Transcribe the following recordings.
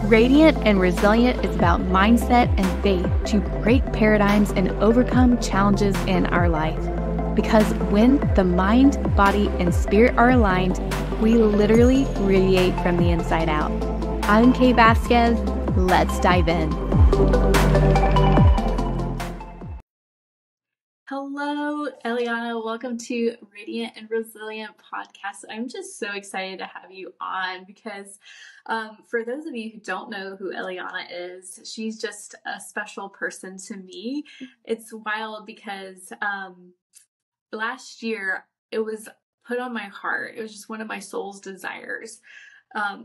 Radiant and Resilient is about mindset and faith to break paradigms and overcome challenges in our life. Because when the mind, body, and spirit are aligned, we literally radiate from the inside out. I'm Kay Vasquez. Let's dive in. Hello, Eleana. Welcome to Radiant and Resilient podcast. I'm just so excited to have you on because for those of you who don't know who Eleana is, she's just a special person to me. It's wild because last year it was put on my heart. It was just one of my soul's desires.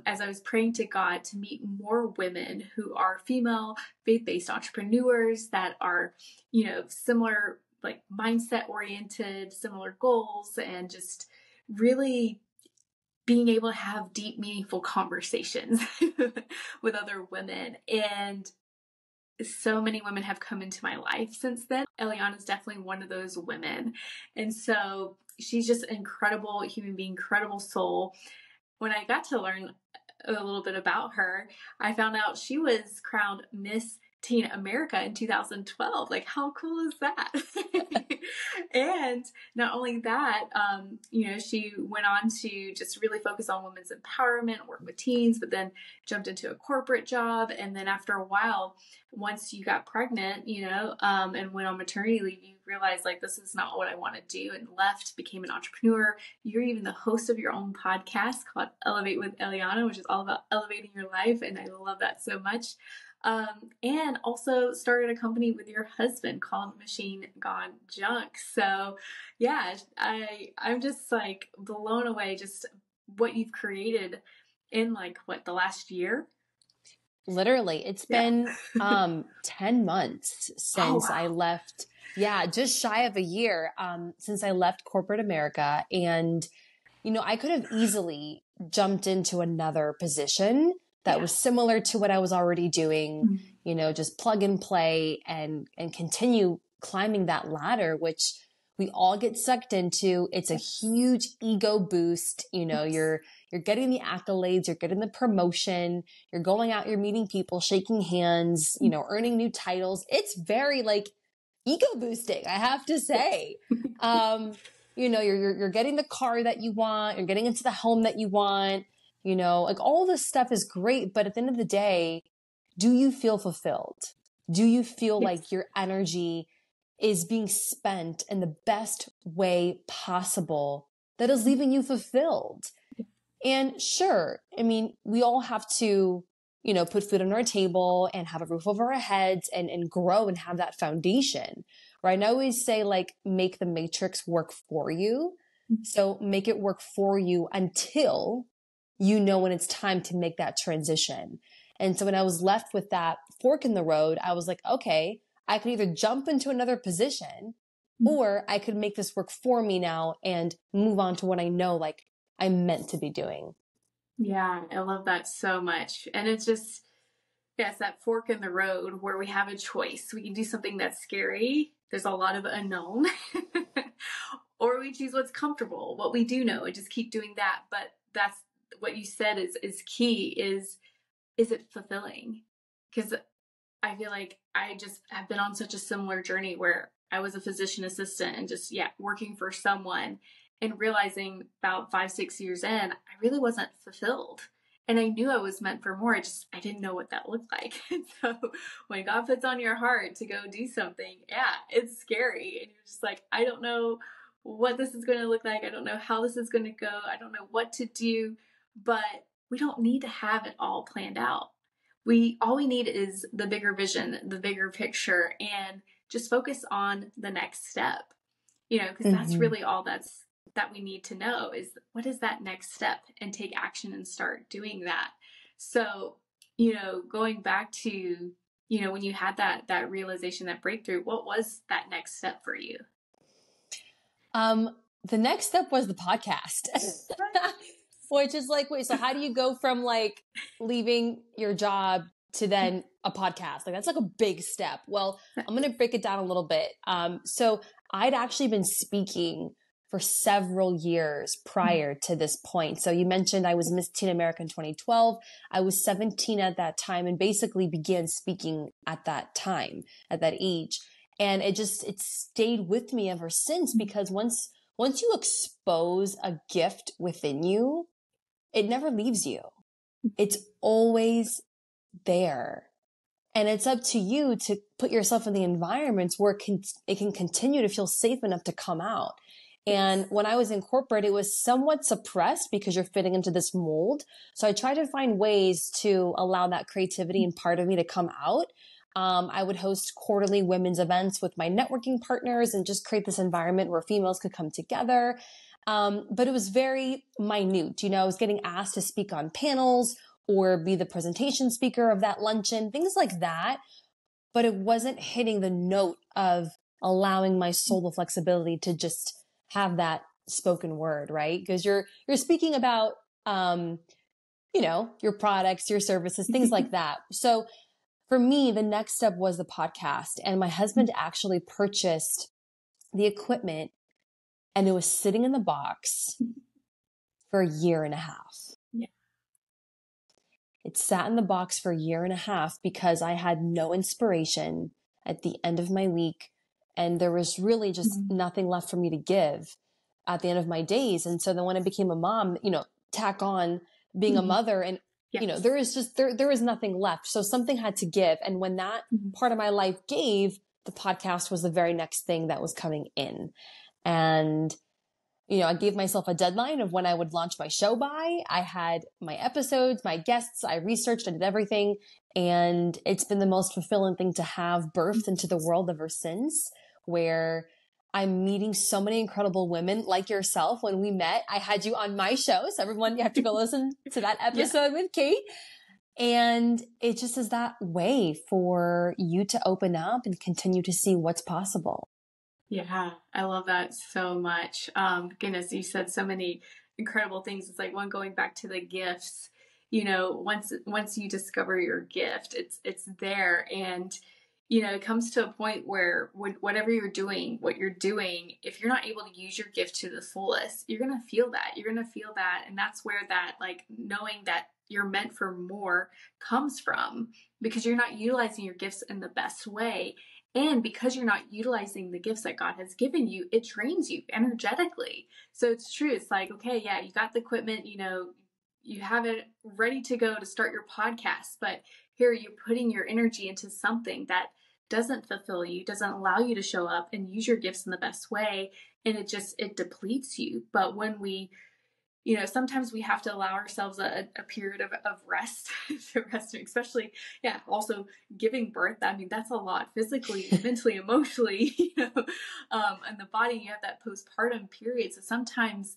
As I was praying to God to meet more women who are female, faith-based entrepreneurs that are, similar, like mindset oriented, similar goals, and just really being able to have deep, meaningful conversations with other women. And so many women have come into my life since then. Eleana is definitely one of those women. And so she's just an incredible human being, incredible soul. When I got to learn a little bit about her, I found out she was crowned Miss Teen America in 2012. Like, how cool is that? And not only that, she went on to just really focus on women's empowerment, work with teens, but then jumped into a corporate job. And then after a while, once you got pregnant, and went on maternity leave, you realized like, this is not what I want to do, and left, became an entrepreneur. You're even the host of your own podcast called Cultivate with Eleana, which is all about elevating your life. And I love that so much. And also started a company with your husband called Machine Gone Junk. So yeah, I'm just like blown away just what you've created in the last year. Literally, it's been 10 months since I left. Yeah, just shy of a year since I left corporate America. And, I could have easily jumped into another position that was similar to what I was already doing, just plug and play and continue climbing that ladder, which we all get sucked into. It's a huge ego boost. You're getting the accolades, you're getting the promotion, you're going out, you're meeting people, shaking hands, earning new titles. It's very ego boosting, I have to say. You're getting the car that you want, you're getting into the home that you want, all this stuff is great. But at the end of the day, do you feel fulfilled? Do you feel like your energy is being spent in the best way possible that is leaving you fulfilled? And sure, we all have to, put food on our table and have a roof over our heads and grow and have that foundation, right? And I always say make the matrix work for you. So make it work for you until when it's time to make that transition. And so when I was left with that fork in the road, I was like, okay, I could either jump into another position or I could make this work for me now and move on to what I know I'm meant to be doing. Yeah, I love that so much. And it's just, it's that fork in the road where we have a choice. We can do something that's scary. There's a lot of unknown. Or we choose what's comfortable, what we do know, and just keep doing that. But that's what you said is key is it fulfilling? Because I feel like I just have been on such a similar journey where I was a physician assistant and just, working for someone and realizing about 5-6 years in, I really wasn't fulfilled. And I knew I was meant for more. I didn't know what that looked like. And so when God puts on your heart to go do something, it's scary. And you're just like, I don't know what this is going to look like. I don't know how this is going to go. I don't know what to do. But we don't need to have it all planned out. All we need is the bigger vision, the bigger picture, and just focus on the next step. Because that's really all that we need to know is what is that next step, and take action and start doing that. So, going back to, when you had that realization, that breakthrough, what was that next step for you? The next step was the podcast. Which is wait, so how do you go from leaving your job to then a podcast? That's a big step. Well, I'm going to break it down a little bit. So I'd actually been speaking for several years prior to this point. So you mentioned I was Miss Teen America in 2012. I was 17 at that time and basically began speaking at that time, at that age. And it stayed with me ever since, because once you expose a gift within you, it never leaves you. It's always there. And it's up to you to put yourself in the environments where it can continue to feel safe enough to come out. And when I was in corporate, it was somewhat suppressed because you're fitting into this mold. So I tried to find ways to allow that creativity and part of me to come out. I would host quarterly women's events with my networking partners and just create this environment where females could come together. But it was very minute. I was getting asked to speak on panels or be the presentation speaker of that luncheon, things like that. But it wasn't hitting the note of allowing my soul the flexibility to just have that spoken word, right? Because you're speaking about, your products, your services, things like that. So for me, the next step was the podcast, and my husband actually purchased the equipment, and it was sitting in the box for a year and a half. Yeah. It sat in the box for a year and a half because I had no inspiration at the end of my week. And there was really just nothing left for me to give at the end of my days. And so then when I became a mom, tack on being a mother, and, there is nothing left. So something had to give. And when that part of my life gave, the podcast was the very next thing that was coming in. And, I gave myself a deadline of when I would launch my show by. I had my episodes, my guests, I researched, I did everything. And it's been the most fulfilling thing to have birthed into the world ever since, where I'm meeting so many incredible women like yourself. When we met, I had you on my show. So everyone, you have to go listen to that episode with Kate. And it just is that way for you to open up and continue to see what's possible. Yeah, I love that so much. Goodness, you said so many incredible things. It's like going back to the gifts, once you discover your gift, it's there. And, it comes to a point where whatever what you're doing, if you're not able to use your gift to the fullest, you're going to feel that. You're going to feel that. And that's where that, knowing that you're meant for more comes from, because you're not utilizing your gifts in the best way. And because you're not utilizing the gifts that God has given you, it drains you energetically. So it's true. It's like, okay, yeah, you got the equipment, you have it ready to go to start your podcast, but here you're putting your energy into something that doesn't fulfill you, doesn't allow you to show up and use your gifts in the best way. And it depletes you. But when we, sometimes we have to allow ourselves a period of rest, to rest, especially, also giving birth. I mean, that's a lot physically, mentally, emotionally, and the body. You have that postpartum period. So sometimes,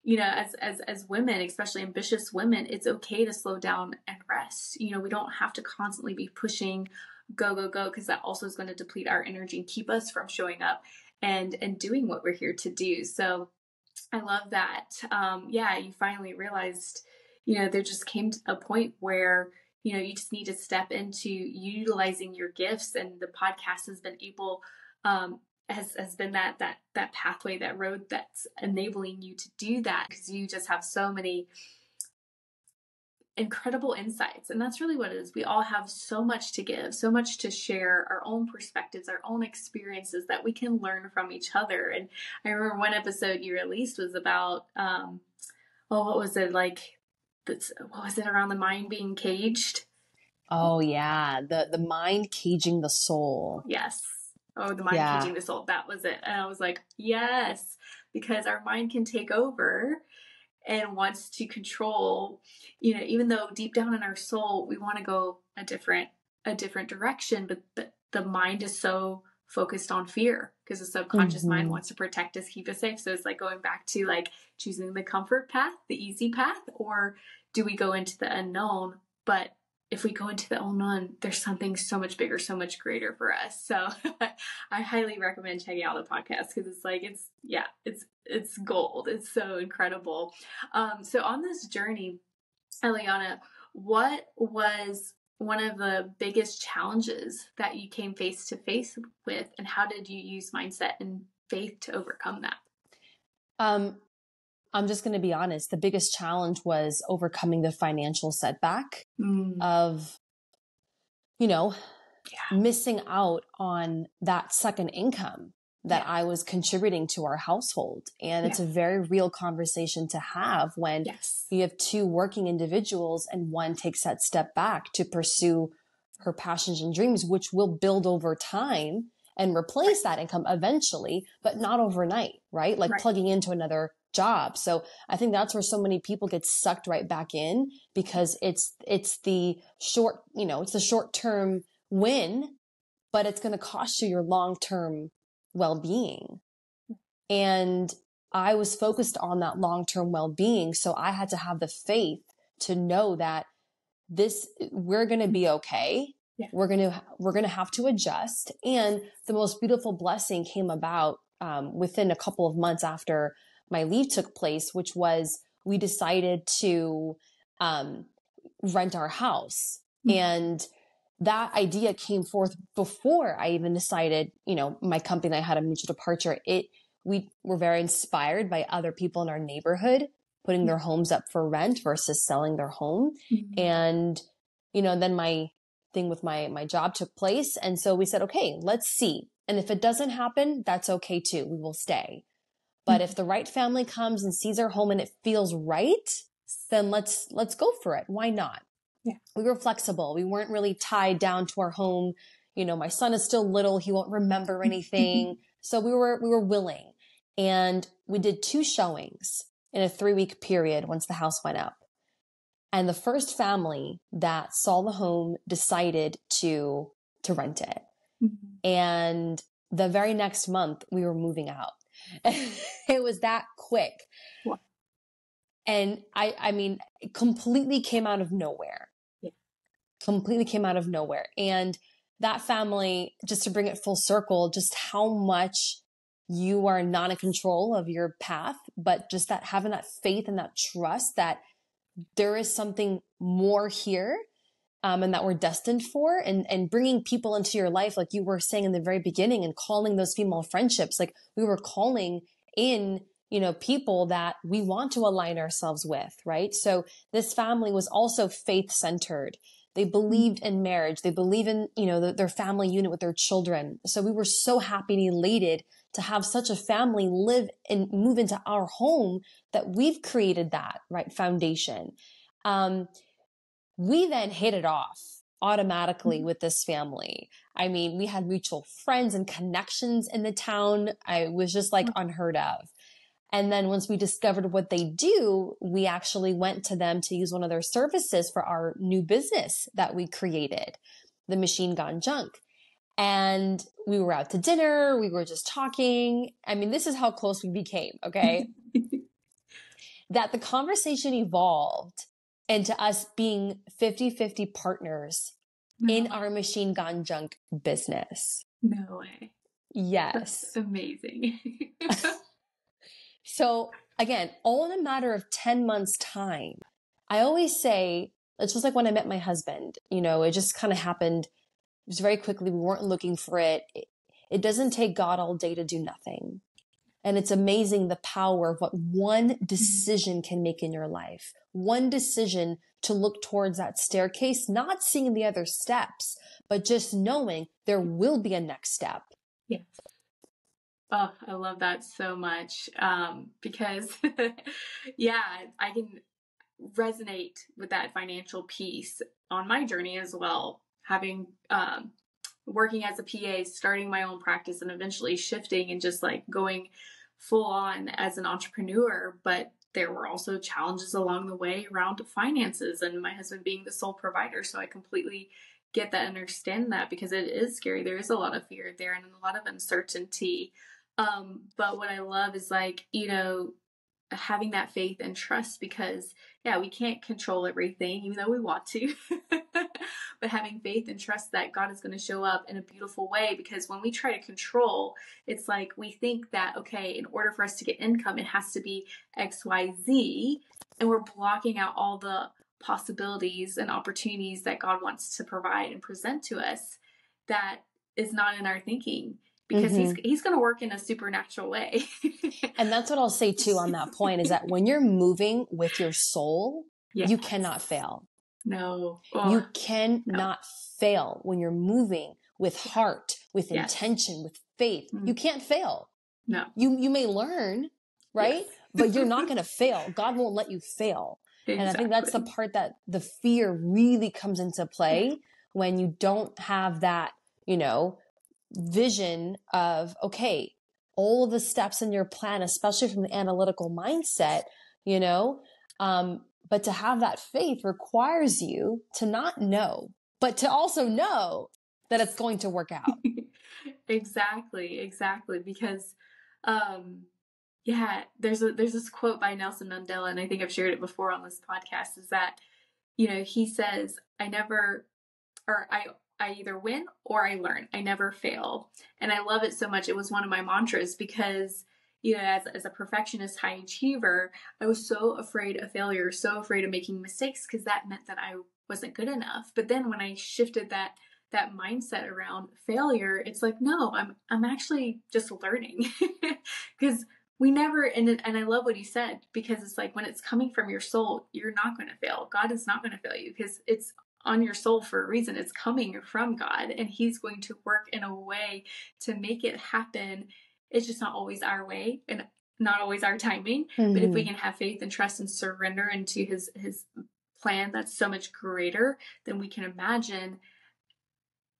as women, especially ambitious women, it's okay to slow down and rest. We don't have to constantly be pushing, go, because that also is going to deplete our energy and keep us from showing up and doing what we're here to do. So I love that. You finally realized, there just came to a point where, you just need to step into utilizing your gifts, and the podcast has been able, has been that pathway, that road that's enabling you to do that, because you just have so many incredible insights. And that's really what it is. We all have so much to give, so much to share, our own perspectives, our own experiences that we can learn from each other. And I remember one episode you released was about, what was it around the mind being caged? Oh yeah. The mind caging the soul. Yes. Oh, the mind caging the soul. That was it. And I was like, yes, because our mind can take over and wants to control, even though deep down in our soul, we want to go a different direction, but the mind is so focused on fear, because the subconscious mind wants to protect us, keep us safe. So it's like going back to choosing the comfort path, the easy path, or do we go into the unknown? But if we go into the unknown, there's something so much bigger, so much greater for us. So I highly recommend checking out the podcast, because it's gold. It's so incredible. So on this journey, Eleana, what was one of the biggest challenges that you came face to face with, and how did you use mindset and faith to overcome that? Um, I'm just going to be honest. The biggest challenge was overcoming the financial setback of, missing out on that second income that I was contributing to our household. And it's a very real conversation to have when you have two working individuals and one takes that step back to pursue her passions and dreams, which will build over time and replace that income eventually, but not overnight, right? Like plugging into another job. So I think that's where so many people get sucked right back in, because it's the short-term win, but it's going to cost you your long-term well-being. And I was focused on that long-term well-being. So I had to have the faith to know that we're going to be okay. Yeah. We're going to have to adjust. And the most beautiful blessing came about within a couple of months after my leave took place, which was we decided to rent our house. And that idea came forth before I even decided, my company and I had a mutual departure. We were very inspired by other people in our neighborhood putting their homes up for rent versus selling their home. And, then my thing with my job took place. And so we said, okay, let's see. And if it doesn't happen, that's okay too. We will stay. But if the right family comes and sees our home and it feels right, then let's go for it. Why not? Yeah. We were flexible. We weren't really tied down to our home. My son is still little. He won't remember anything. So we were willing. And we did 2 showings in a 3-week period once the house went up. And the first family that saw the home decided to rent it. And the very next month we were moving out. It was that quick. What? And I mean, it completely came out of nowhere. Completely came out of nowhere. And that family, just to bring it full circle, just how much you are not in control of your path, but just that having that faith and that trust that there is something more here, and that we're destined for, and bringing people into your life, like you were saying in the very beginning, and calling those female friendships, like we were calling in, people that we want to align ourselves with, right? So this family was also faith-centered. They believed in marriage. They believe in, their family unit with their children. So we were so happy and elated to have such a family live and move into our home, that we've created that right foundation. We then hit it off automatically with this family. I mean, we had mutual friends and connections in the town. I was just like unheard of. And then once we discovered what they do, we actually went to them to use one of their services for our new business that we created, the Machine Gone Junk. And we were out to dinner. We were just talking. I mean, this is how close we became. Okay. That the conversation evolved into us being 50-50 partners in our Machine Gone Junk business. No way. Yes. That's amazing. So again, all in a matter of 10 months time. I always say, it's just like when I met my husband, it just kind of happened. It was very quickly. We weren't looking for it. It doesn't take God all day to do nothing. And it's amazing the power of what one decision can make in your life. One decision to look towards that staircase, not seeing the other steps, but just knowing there will be a next step. Yes. Oh, I love that so much. Because I can resonate with that financial piece on my journey as well. Having, working as a PA, starting my own practice, and eventually shifting and just like going full on as an entrepreneur. But there were also challenges along the way around finances, and my husband being the sole provider. So I completely get that, understand that, because it is scary. There is a lot of fear there and a lot of uncertainty. But what I love is having that faith and trust, because we can't control everything, even though we want to, but having faith and trust that God is going to show up in a beautiful way. Because when we try to control, it's like we think that, okay, in order for us to get income, it has to be X, Y, Z. And we're blocking out all the possibilities and opportunities that God wants to provide and present to us that is not in our thinking. because he's going to work in a supernatural way. And that's what I'll say too on that point, is that when you're moving with your soul, you cannot fail. No. You cannot fail when you're moving with heart, with intention, with faith. You can't fail. No. You may learn, right? But you're not going to fail. God won't let you fail. Exactly. And I think that's the part that the fear really comes into play when you don't have that, you know, vision of, okay, all of the steps in your plan, especially from the analytical mindset, you know, but to have that faith requires you to not know, but to also know that it's going to work out. Exactly. Because, there's this quote by Nelson Mandela, and I think I've shared it before on this podcast, is that, you know, he says, I either win or I learn. I never fail. And I love it so much. It was one of my mantras because, you know, as a perfectionist high achiever, I was so afraid of failure, so afraid of making mistakes, because that meant that I wasn't good enough. But then when I shifted that mindset around failure, it's like, no, I'm actually just learning. Because we never, and I love what he said, because it's like, when it's coming from your soul, you're not going to fail. God is not going to fail you, because it's on your soul for a reason. It's coming from God, and he's going to work in a way to make it happen. It's just not always our way and not always our timing. But if we can have faith and trust and surrender into his plan that's so much greater than we can imagine,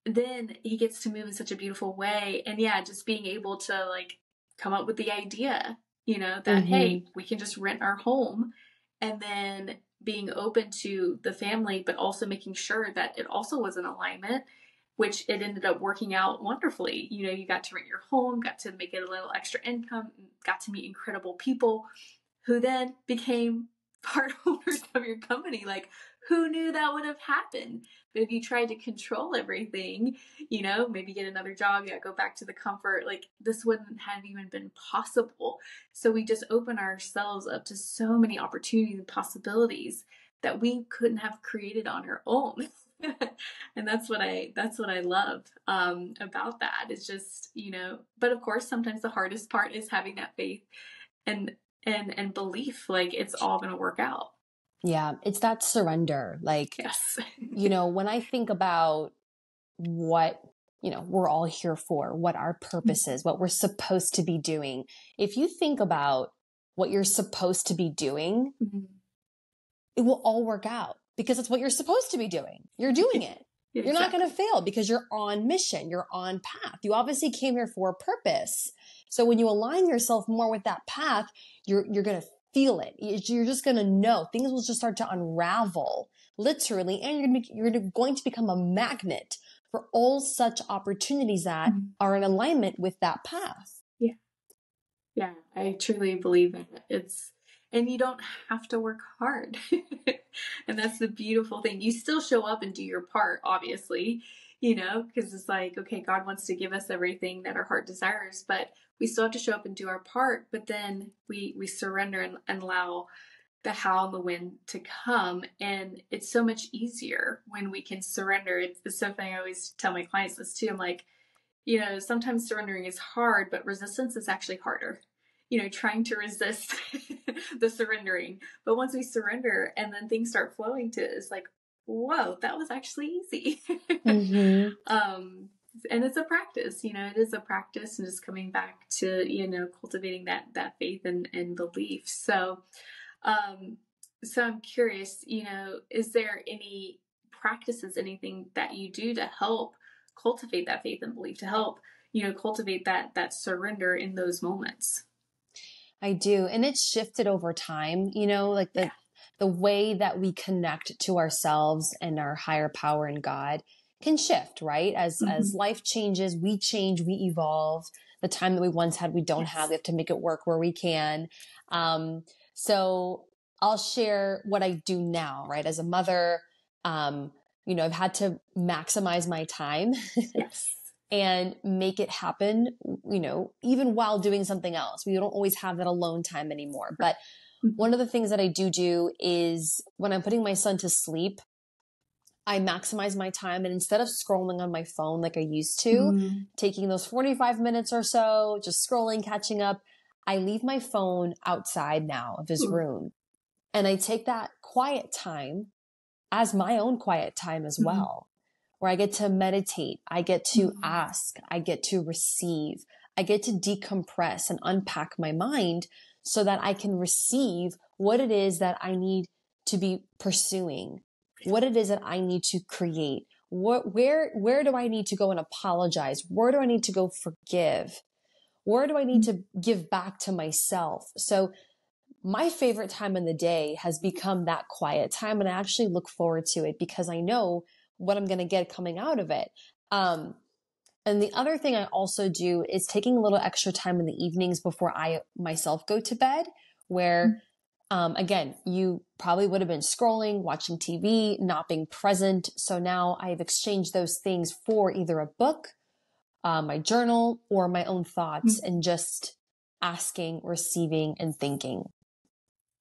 then he gets to move in such a beautiful way. And just being able to like come up with the idea, you know, that, hey, we can just rent our home, and then being open to the family, but also making sure that it also was in alignment, which it ended up working out wonderfully. You know, you got to rent your home, got to make it a little extra income, got to meet incredible people who then became part owners of your company. Like, who knew that would have happened? But if you tried to control everything, you know, maybe get another job, go back to the comfort, like this wouldn't have even been possible. So we just open ourselves up to so many opportunities and possibilities that we couldn't have created on our own. And that's what I love about that. It's just, you know, but of course, sometimes the hardest part is having that faith and belief, like it's all going to work out. Yeah, it's that surrender. Like, you know, when I think about what, you know, we're all here for, what our purpose is, what we're supposed to be doing. If you think about what you're supposed to be doing, it will all work out, because it's what you're supposed to be doing. You're doing it. You're not going to fail because you're on mission. You're on path. You obviously came here for a purpose. So when you align yourself more with that path, you're going to feel it. You're just going to know things will just start to unravel literally. And you're going to become a magnet for all such opportunities that are in alignment with that path. Yeah, I truly believe in it. And you don't have to work hard. And that's the beautiful thing. You still show up and do your part, obviously, you know, because it's like, okay, God wants to give us everything that our heart desires, but we still have to show up and do our part. But then we surrender and allow the how and the when to come. And it's so much easier when we can surrender. It's something I always tell my clients this too. I'm like, you know, sometimes surrendering is hard, but resistance is actually harder. You know, trying to resist the surrendering. But once we surrender and then things start flowing to it, it's like, whoa, that was actually easy. And it's a practice, you know, it is a practice, and just coming back to, you know, cultivating that faith and belief. So I'm curious, you know, is there any practices, anything that you do to help cultivate that faith and belief, to help, you know, cultivate that surrender in those moments? I do. And it's shifted over time, you know, like the way that we connect to ourselves and our higher power in God can shift, right? As life changes, we change, we evolve. The time that we once had, we don't have. We have to make it work where we can. So I'll share what I do now, right? As a mother, you know, I've had to maximize my time. And make it happen, you know, even while doing something else. We don't always have that alone time anymore. But one of the things that I do is when I'm putting my son to sleep, I maximize my time, and instead of scrolling on my phone like I used to, Mm. taking those 45 minutes or so, just scrolling, catching up, I leave my phone outside now of his Ooh. room. And I take that quiet time as my own quiet time as well, where I get to meditate, I get to ask, I get to receive, I get to decompress and unpack my mind so that I can receive what it is that I need to be pursuing, what it is that I need to create. Where do I need to go and apologize? Where do I need to go forgive? Where do I need to give back to myself? So my favorite time in the day has become that quiet time, and I actually look forward to it because I know what I'm going to get coming out of it. And the other thing I also do is taking a little extra time in the evenings before I myself go to bed, where again, you probably would have been scrolling, watching TV, not being present. So now I've exchanged those things for either a book, my journal, or my own thoughts, and just asking, receiving, and thinking.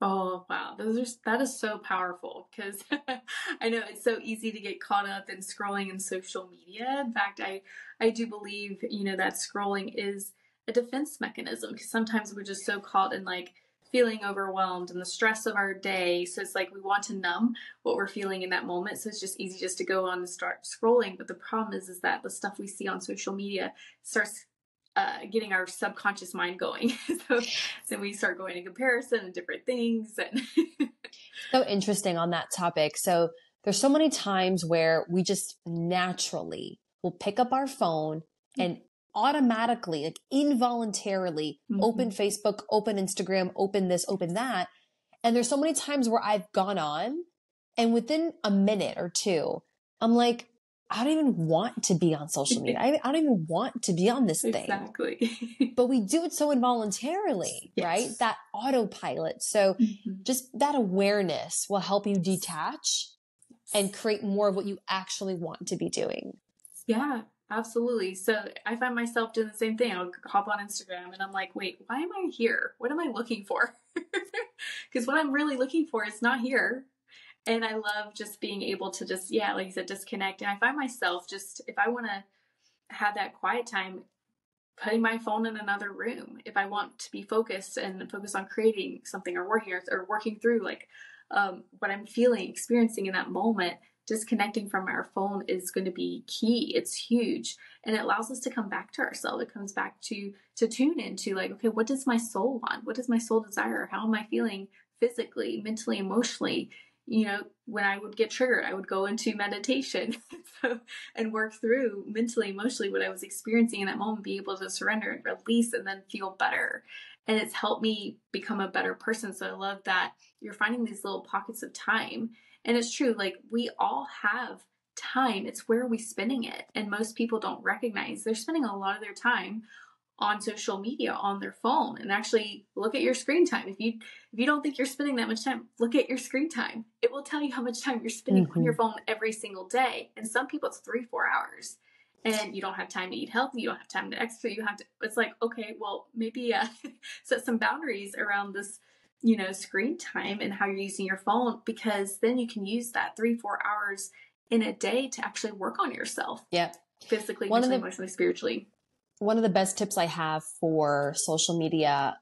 Oh, wow. That is so powerful because I know it's so easy to get caught up in scrolling in social media. In fact, I do believe, that scrolling is a defense mechanism because sometimes we're just so caught in like feeling overwhelmed and the stress of our day. So it's like we want to numb what we're feeling in that moment. So it's just easy just to go on and start scrolling. But the problem is that the stuff we see on social media starts getting our subconscious mind going. So then we start going in comparison and different things. And so interesting on that topic. So there's so many times where we just naturally will pick up our phone and automatically, like involuntarily, open Facebook, open Instagram, open this, open that. And there's so many times where I've gone on and within a minute or two, I'm like, I don't even want to be on social media. I don't even want to be on this thing. Exactly. But we do it so involuntarily, Yes. right? That autopilot. So just that awareness will help you detach and create more of what you actually want to be doing. Yeah, absolutely. So I find myself doing the same thing. I'll hop on Instagram and I'm like, wait, why am I here? What am I looking for? Because what I'm really looking for is not here. And I love just being able to just, like you said, disconnect. And I find myself just, if I want to have that quiet time, putting my phone in another room. If I want to be focused and focus on creating something or working through like what I'm feeling, experiencing in that moment, disconnecting from our phone is going to be key. It's huge. And it allows us to come back to ourselves. It comes back to tune into like, okay, what does my soul want? What does my soul desire? How am I feeling physically, mentally, emotionally? When I would get triggered, I would go into meditation and work through mentally, emotionally what I was experiencing in that moment, be able to surrender and release and then feel better. And it's helped me become a better person. So I love that you're finding these little pockets of time. And it's true, like we all have time. It's where are we spending it? And most people don't recognize they're spending a lot of their time on social media, on their phone, and actually look at your screen time. If you don't think you're spending that much time, look at your screen time. It will tell you how much time you're spending on your phone every single day. And some people it's 3-4 hours. And you don't have time to eat healthy. You don't have time to exercise. It's like, okay, well, maybe set some boundaries around this, screen time and how you're using your phone, because then you can use that 3-4 hours in a day to actually work on yourself. Yeah. Physically, mentally, emotionally, spiritually. One of the best tips I have for social media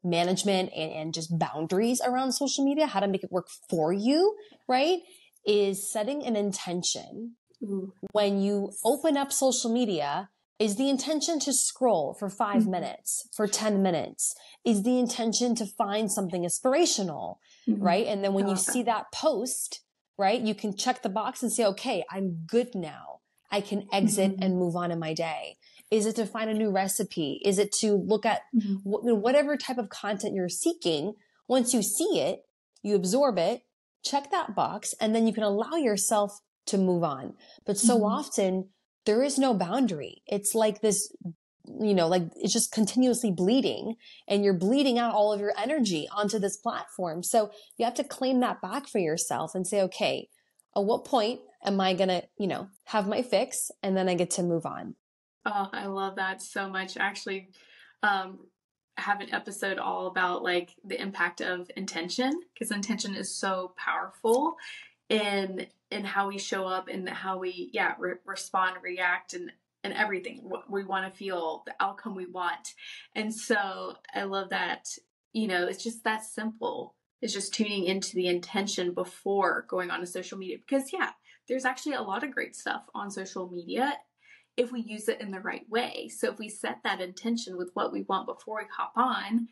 management and just boundaries around social media, how to make it work for you, right, is setting an intention. Ooh. When you open up social media, is the intention to scroll for 5 minutes, for 10 minutes? Is the intention to find something inspirational, right? And then when you see that post, right, you can check the box and say, okay, I'm good now. I can exit and move on in my day. Is it to find a new recipe? Is it to look at whatever type of content you're seeking? Once you see it, you absorb it, check that box, and then you can allow yourself to move on. But so often there is no boundary. It's like this, like it's just continuously bleeding, and you're bleeding out all of your energy onto this platform. So you have to claim that back for yourself and say, okay, at what point am I going to, have my fix? And then I get to move on. Oh, I love that so much. I actually have an episode all about like the impact of intention, because intention is so powerful. in how we show up and how we, respond, react, and everything. What we want to feel, the outcome we want. And so I love that, it's just that simple. It's just tuning into the intention before going on to social media. Because there's actually a lot of great stuff on social media if we use it in the right way. So if we set that intention with what we want before we hop on,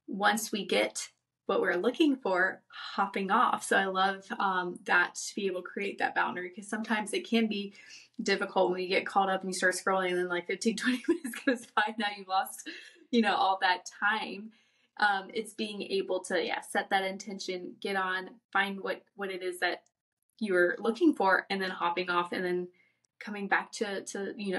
once we get what we're looking for, hopping off. So I love that, to be able to create that boundary, because sometimes it can be difficult when you get caught up and you start scrolling and then like 15, 20 minutes goes by. Now you've lost, all that time. It's being able to, set that intention, get on, find what it is that you're looking for, and then hopping off, and then coming back to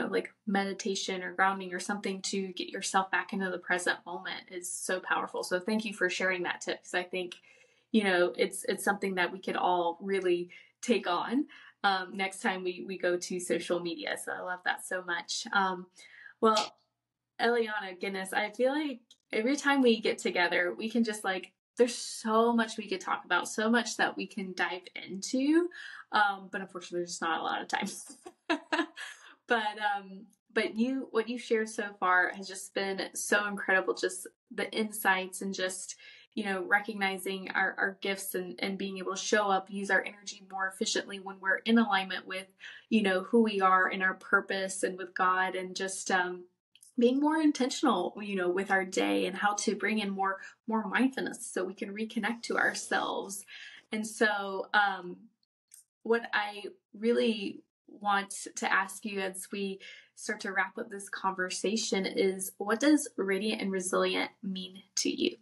like meditation or grounding or something to get yourself back into the present moment is so powerful. So thank you for sharing that tip, because I think, it's something that we could all really take on next time we go to social media. So I love that so much. Well, Eleana, goodness, I feel like every time we get together, we can just there's so much we could talk about, so much that we can dive into. But unfortunately, there's just not a lot of time. But what you've shared so far has just been so incredible. Just the insights and just, recognizing our gifts and being able to show up, use our energy more efficiently when we're in alignment with, who we are and our purpose and with God, and just, being more intentional, with our day, and how to bring in more mindfulness so we can reconnect to ourselves. And so, what I really want to ask you as we start to wrap up this conversation is, what does radiant and resilient mean to you?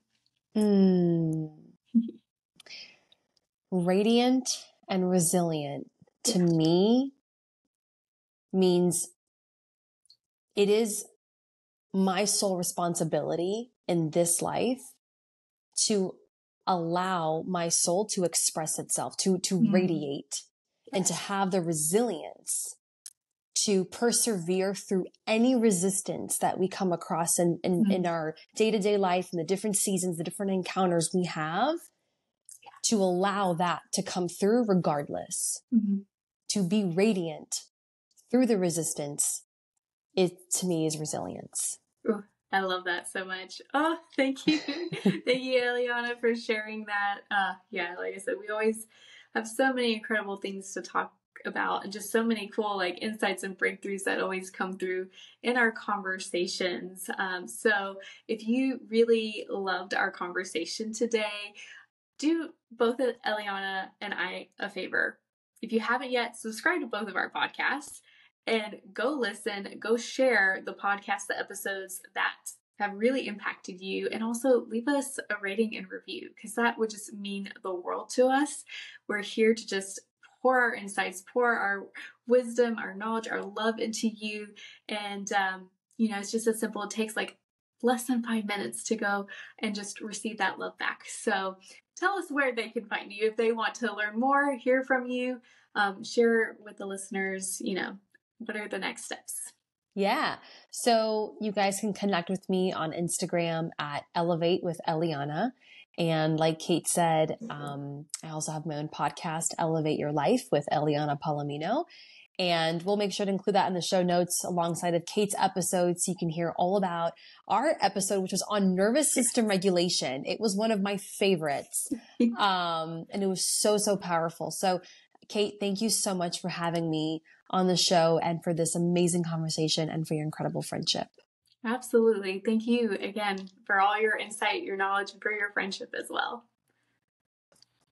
Radiant and resilient to me means it is my sole responsibility in this life to allow my soul to express itself, to radiate, and to have the resilience to persevere through any resistance that we come across in our day-to-day life, and the different seasons, the different encounters we have, to allow that to come through regardless. To be radiant through the resistance, it to me is resilience. Ooh, I love that so much. Oh, thank you. Thank you, Eleana, for sharing that. Like I said, we always have so many incredible things to talk about, and just so many cool insights and breakthroughs that always come through in our conversations. So if you really loved our conversation today, do both Eleana and I a favor. If you haven't yet, subscribe to both of our podcasts and go listen, go share the podcast, the episodes that have really impacted you, and also leave us a rating and review, because that would just mean the world to us. We're here to just pour our insights, pour our wisdom, our knowledge, our love into you. And, it's just as simple. It takes less than 5 minutes to go and just receive that love back. So tell us where they can find you if they want to learn more, hear from you, share with the listeners, what are the next steps? Yeah. So you guys can connect with me on Instagram at Elevate with Eleana. And like Kate said, I also have my own podcast, Elevate Your Life with Eleana Palomino. And we'll make sure to include that in the show notes alongside of Kate's episode, so you can hear all about our episode, which was on nervous system regulation. It was one of my favorites. And it was so, so powerful. So Kate, thank you so much for having me on the show, and for this amazing conversation, and for your incredible friendship. Absolutely. Thank you again for all your insight, your knowledge, and for your friendship as well.